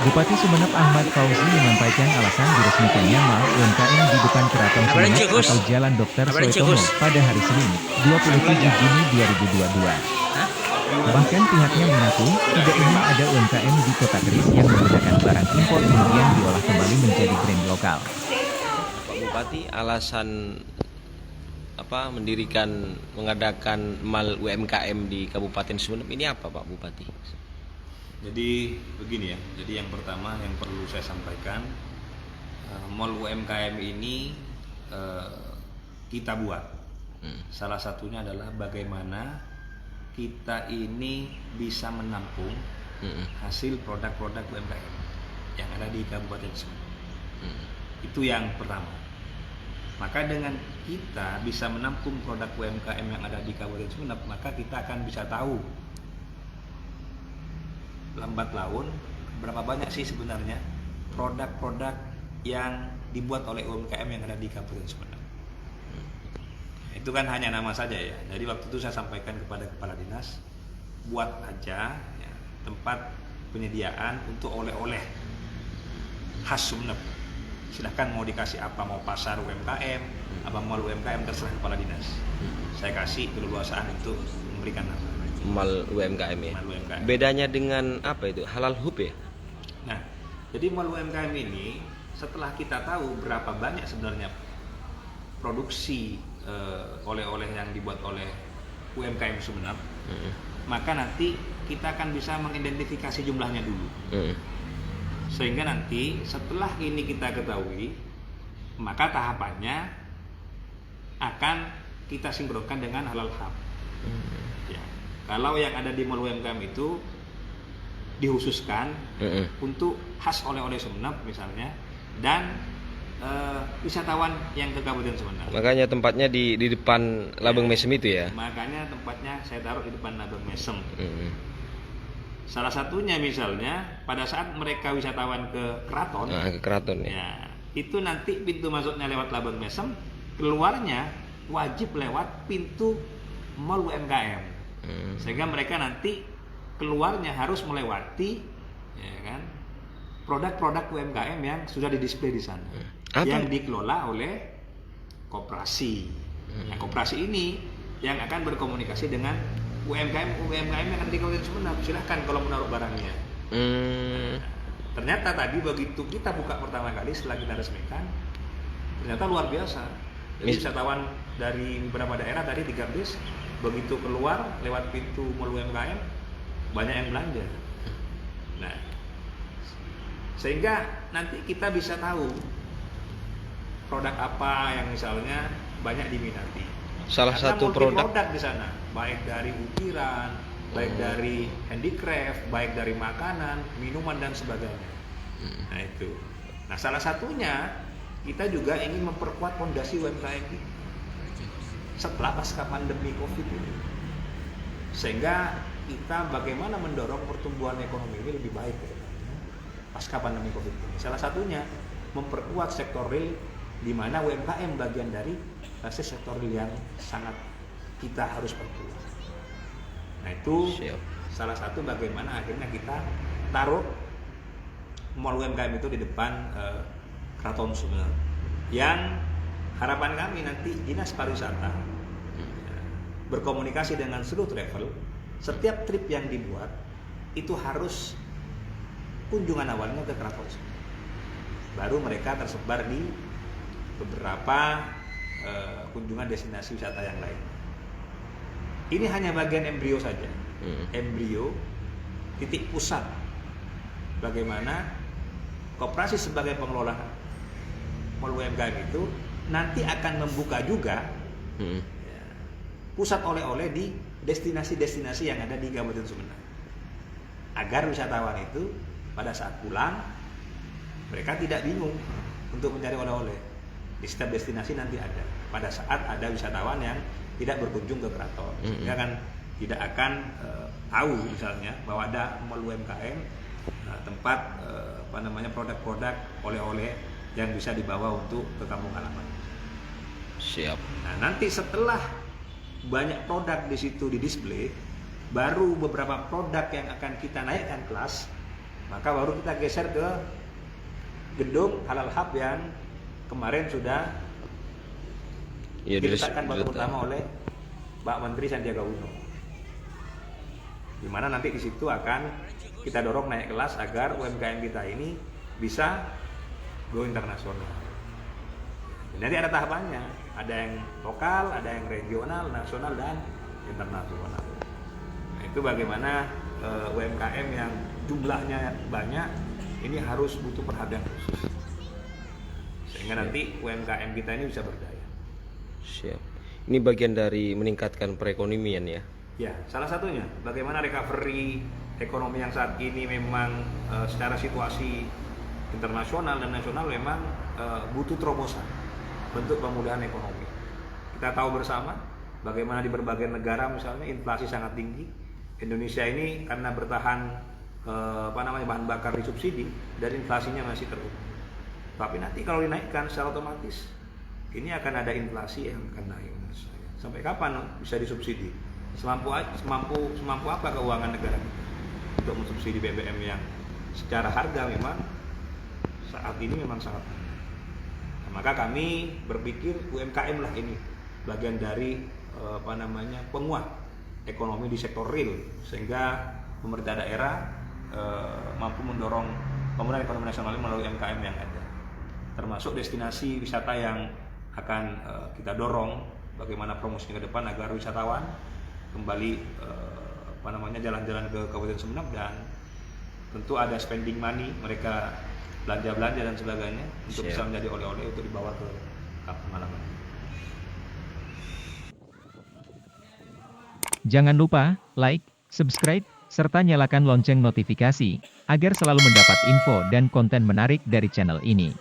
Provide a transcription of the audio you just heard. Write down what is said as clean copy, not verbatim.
Bupati Sumeneb Ahmad Fauzi menyampaikan alasan diresmikannya Mall UMKM di depan Keraton Sumeneb atau Jalan Dr. Soetomo pada hari Senin, 27 Juni 2022. Bahkan pihaknya mengaku tidak ingin ada UMKM di Kota Keris yang menggunakan barang impor kemudian diolah kembali menjadi brand lokal. Pak Bupati, alasan mengadakan Mall UMKM di Kabupaten Sumeneb ini apa, Pak Bupati? Jadi begini ya, jadi yang pertama yang perlu saya sampaikan, Mall UMKM ini kita buat. Salah satunya adalah bagaimana kita ini bisa menampung hasil produk-produk UMKM yang ada di Kabupaten Sumeneb. Itu yang pertama. Maka dengan kita bisa menampung produk UMKM yang ada di Kabupaten Sumeneb, maka kita akan bisa tahu lambat laun berapa banyak sih sebenarnya produk-produk yang dibuat oleh UMKM yang ada di Kabupaten Sumeneb. Itu kan hanya nama saja ya. Jadi waktu itu saya sampaikan kepada kepala dinas, buat aja ya, tempat penyediaan untuk oleh-oleh khas Sumeneb. Silahkan mau dikasih apa, mau pasar UMKM, apa mall UMKM, terserah kepala dinas. Saya kasih keleluasaan untuk memberikan nama. Mall UMKM ya. Mall UMKM. Bedanya dengan apa itu? Halal hub ya? Nah, jadi Mall UMKM ini setelah kita tahu berapa banyak sebenarnya produksi oleh-oleh yang dibuat oleh UMKM Sumeneb, maka nanti kita akan bisa mengidentifikasi jumlahnya dulu. Sehingga nanti setelah ini kita ketahui, maka tahapannya akan kita sinkronkan dengan halal hub. Ya. Kalau yang ada di Mall UMKM itu dikhususkan untuk khas oleh-oleh Sumeneb misalnya, dan wisatawan yang ke Kabupaten Sumeneb. Makanya tempatnya di depan Labeng Mesem itu ya? Makanya tempatnya saya taruh di depan Labeng Mesem. Salah satunya misalnya pada saat mereka wisatawan ke keraton, ke keraton ya. Ya, itu nanti pintu masuknya lewat Labeng Mesem, keluarnya wajib lewat pintu Mall UMKM. Sehingga mereka nanti keluarnya harus melewati ya kan, produk-produk UMKM yang sudah didisplay di sana, yang dikelola oleh koperasi. Nah, koperasi ini yang akan berkomunikasi dengan UMKM yang ada di Kabupaten Sumeneb. Silahkan kalau menaruh barangnya. Nah, ternyata tadi begitu kita buka pertama kali setelah kita resmikan, ternyata luar biasa. Jadi wisatawan dari beberapa daerah tadi 3 bis begitu keluar lewat pintu Mall UMKM banyak yang belanja. Nah, sehingga nanti kita bisa tahu produk apa yang misalnya banyak diminati. Salah Karena satu produk di sana, baik dari ukiran, baik dari handicraft, baik dari makanan, minuman dan sebagainya. Nah itu. Nah salah satunya kita juga ingin memperkuat fondasi UMKM ini setelah pasca pandemi COVID ini, sehingga kita bagaimana mendorong pertumbuhan ekonomi ini lebih baik ke depannya pasca pandemi COVID ini. Salah satunya memperkuat sektor real, di mana UMKM bagian dari sektor real yang sangat kita harus perkuat. Nah itu salah satu bagaimana akhirnya kita taruh Mall UMKM itu di depan Keraton Sumeneb, yang harapan kami nanti Dinas Pariwisata berkomunikasi dengan seluruh travel. Setiap trip yang dibuat itu harus kunjungan awalnya ke Keraton Sumeneb, baru mereka tersebar di beberapa kunjungan destinasi wisata yang lain. Ini hanya bagian embrio saja. Embrio titik pusat bagaimana koperasi sebagai pengelola Mall UMKM itu nanti akan membuka juga ya, pusat oleh-oleh di destinasi-destinasi yang ada di Kabupaten Sumeneb, agar wisatawan itu pada saat pulang mereka tidak bingung untuk mencari oleh-oleh. Di setiap destinasi nanti ada pada saat ada wisatawan yang tidak berkunjung ke keraton, sehingga kan tidak akan tahu misalnya bahwa ada Mall UMKM, tempat produk-produk oleh-oleh yang bisa dibawa untuk ke kampung halaman. Siap. Nah, nanti setelah banyak produk di situ di display, baru beberapa produk yang akan kita naikkan kelas Maka baru kita geser ke gedung Halal Hub yang kemarin sudah Ya, diletakkan batu pertama oleh Pak Menteri Sandiaga Uno. Di mana nanti di situ akan kita dorong naik kelas agar UMKM kita ini bisa go internasional. Nanti ada tahapannya, ada yang lokal, ada yang regional, nasional, dan internasional. Nah, itu bagaimana UMKM yang jumlahnya banyak ini harus butuh perhatian khusus sehingga nanti UMKM kita ini bisa berdaya. Siap. Ini bagian dari meningkatkan perekonomian ya. Ya, salah satunya bagaimana recovery ekonomi yang saat ini memang secara situasi internasional dan nasional memang butuh terobosan bentuk pemulihan ekonomi. Kita tahu bersama bagaimana di berbagai negara misalnya inflasi sangat tinggi. Indonesia ini karena bertahan bahan bakar disubsidi dan inflasinya masih terus. Tapi nanti kalau dinaikkan secara otomatis ini akan ada inflasi yang akan naik menurut saya. Sampai kapan bisa disubsidi? Semampu apa keuangan negara kita untuk mensubsidi BBM yang secara harga memang saat ini memang sangat tinggi. Nah, maka kami berpikir UMKM lah ini bagian dari penguat ekonomi di sektor real sehingga pemerintah daerah mampu mendorong pemulihan ekonomi nasional melalui UMKM yang ada, termasuk destinasi wisata yang akan kita dorong bagaimana promosinya ke depan agar wisatawan kembali jalan-jalan ke Kabupaten Sumeneb dan tentu ada spending money, mereka belanja dan sebagainya untuk bisa menjadi oleh-oleh untuk dibawa ke kampung halaman. Jangan lupa like, subscribe, serta nyalakan lonceng notifikasi agar selalu mendapat info dan konten menarik dari channel ini.